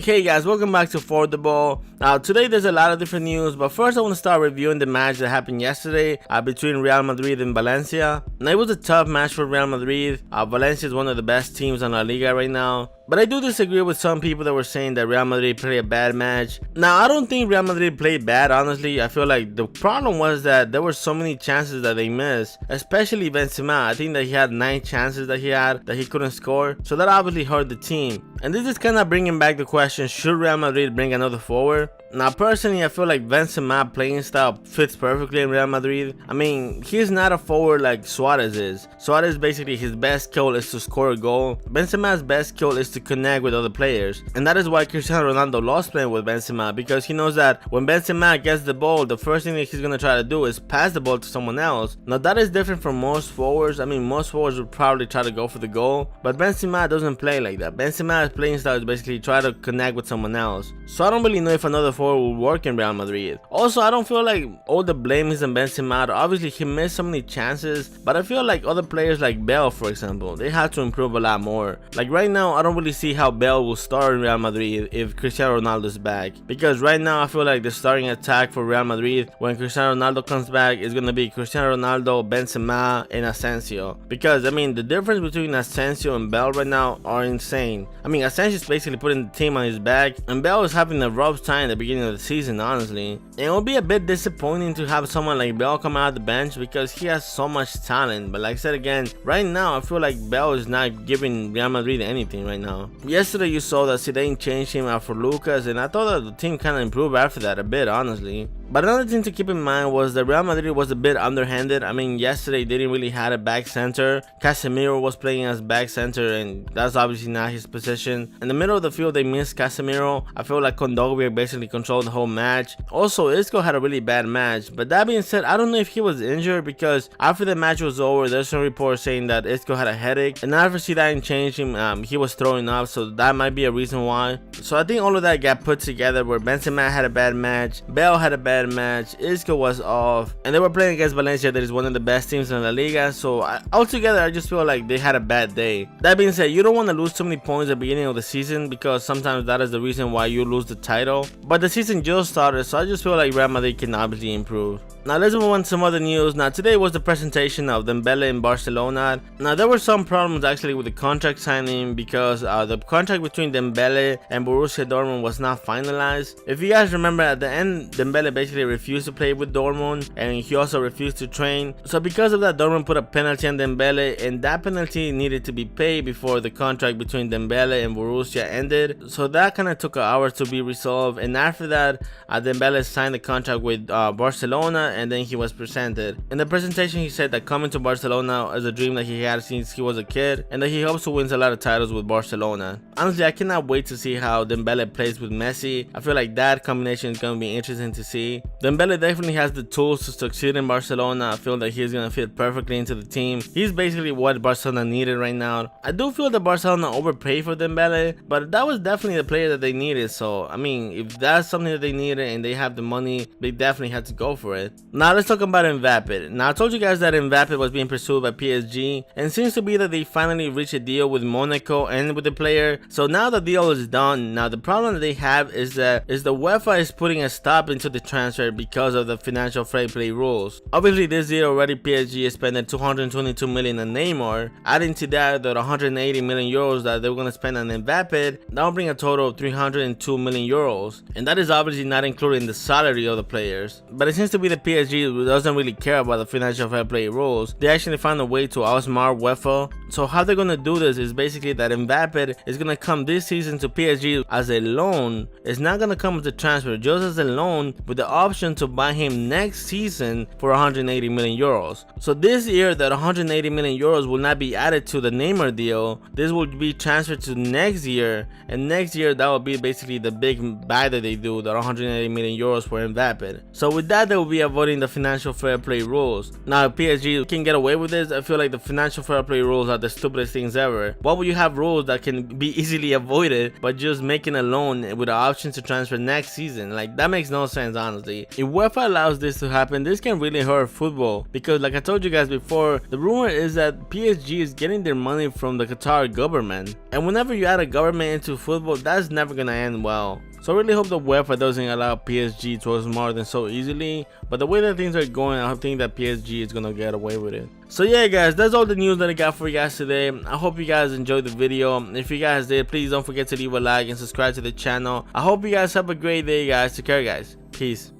Hey guys, welcome back to Affordable. Now today there's a lot of different news, but first I want to start reviewing the match that happened yesterday between Real Madrid and Valencia. Now it was a tough match for Real Madrid. Valencia is one of the best teams in La Liga right now. But I do disagree with some people that were saying that Real Madrid played a bad match. Now, I don't think Real Madrid played bad, honestly. I feel like the problem was that there were so many chances that they missed, especially Benzema. I think that he had 9 chances that he couldn't score. So that obviously hurt the team. And this is kind of bringing back the question, should Real Madrid bring another forward? Now, personally, I feel like Benzema playing style fits perfectly in Real Madrid. I mean, he's not a forward like Suarez is. Suarez, basically, his best skill is to score a goal. Benzema's best skill is to connect with other players. And that is why Cristiano Ronaldo lost playing with Benzema, because he knows that when Benzema gets the ball, the first thing that he's going to try to do is pass the ball to someone else. Now, that is different from most forwards. I mean, most forwards would probably try to go for the goal, but Benzema doesn't play like that. Benzema's playing style is basically try to connect with someone else. So I don't really know if another forward will work in Real Madrid. Also, I don't feel like all the blame is on Benzema. Obviously, he missed so many chances, but I feel like other players like Bale, for example, they have to improve a lot more. Like right now, I don't really see how Bale will start in Real Madrid if Cristiano Ronaldo is back, because right now I feel like the starting attack for Real Madrid when Cristiano Ronaldo comes back is going to be Cristiano Ronaldo, Benzema, and Asensio. Because I mean, the difference between Asensio and Bale right now are insane. I mean, Asensio is basically putting the team on his back, and Bale is having a rough time at the beginning of the season, honestly. And it will be a bit disappointing to have someone like Bale come out of the bench because he has so much talent. But like I said again, right now I feel like Bale is not giving Real Madrid anything right now. Yesterday you saw that Zidane changed him out for Lucas, and I thought that the team kind of improved after that a bit, honestly. But another thing to keep in mind was that Real Madrid was a bit underhanded. I mean, yesterday they didn't really have a back center. Casemiro was playing as back center, and that's obviously not his position. In the middle of the field, they missed Casemiro. I feel like Kondogbia basically controlled the whole match. Also, Isco had a really bad match. But that being said, I don't know if he was injured, because after the match was over, there's some reports saying that Isco had a headache. And after Zidane changed him, he was throwing up, so that might be a reason why. So I think all of that got put together where Benzema had a bad match, Bale had a bad match, Isco was off, and they were playing against Valencia, that is one of the best teams in La Liga. So altogether, I just feel like they had a bad day. That being said, you don't want to lose too many points at the beginning of the season, because sometimes that is the reason why you lose the title. But the season just started, so I just feel like Real Madrid can obviously improve. Now let's move on to some other news. Now today was the presentation of Dembele in Barcelona. Now there were some problems actually with the contract signing, because the contract between Dembele and Borussia Dortmund was not finalized. If you guys remember, at the end Dembele basically refused to play with Dortmund, and he also refused to train. So because of that, Dortmund put a penalty on Dembele, and that penalty needed to be paid before the contract between Dembele and Borussia ended. So that kind of took an hour to be resolved, and after that Dembele signed the contract with Barcelona, and then he was presented. In the presentation, he said that coming to Barcelona is a dream that he had since he was a kid, and that he hopes to win a lot of titles with Barcelona. Honestly, I cannot wait to see how Dembele plays with Messi. I feel like that combination is going to be interesting to see. Dembele definitely has the tools to succeed in Barcelona. I feel that he's going to fit perfectly into the team. He's basically what Barcelona needed right now. I do feel that Barcelona overpaid for Dembele, but that was definitely the player that they needed. So I mean, if that's something that they needed and they have the money, they definitely had to go for it. Now let's talk about Mbappe. Now I told you guys that Mbappe was being pursued by PSG, and it seems to be that they finally reached a deal with Monaco and with the player. So now the deal is done. Now the problem that they have is that the UEFA is putting a stop into the transfer because of the financial fair play rules. Obviously this year already PSG is spending 222 million on Neymar. Adding to that the 180 million euros that they were going to spend on Mbappe, that will bring a total of 302 million euros. And that is obviously not including the salary of the players. But it seems to be the PSG doesn't really care about the financial fair play rules. They actually found a way to outsmart UEFA. So how they're gonna do this is basically that Mbappe is gonna come this season to PSG as a loan. It's not gonna come as a transfer, just as a loan, with the option to buy him next season for 180 million euros. So this year that 180 million euros will not be added to the Neymar deal. This will be transferred to next year, and next year that will be basically the big buy that they do, the 180 million euros for Mbappe. So with that, they will be avoiding the financial fair play rules. Now if PSG can get away with this, I feel like the financial fair play rules are the stupidest things ever. Why would you have rules that can be easily avoided by just making a loan with the option to transfer next season? Like, that makes no sense, honestly. If UEFA allows this to happen, this can really hurt football, because like I told you guys before, the rumor is that PSG is getting their money from the Qatar government, and whenever you add a government into football, that's never gonna end well. So I really hope the UEFA doesn't allow PSG to more than so easily, but the way that things are going, I think that PSG is gonna get away with it. So yeah guys, that's all the news that I got for you guys today. I hope you guys enjoyed the video. If you guys did, please don't forget to leave a like and subscribe to the channel. I hope you guys have a great day guys. Take care guys. Peace.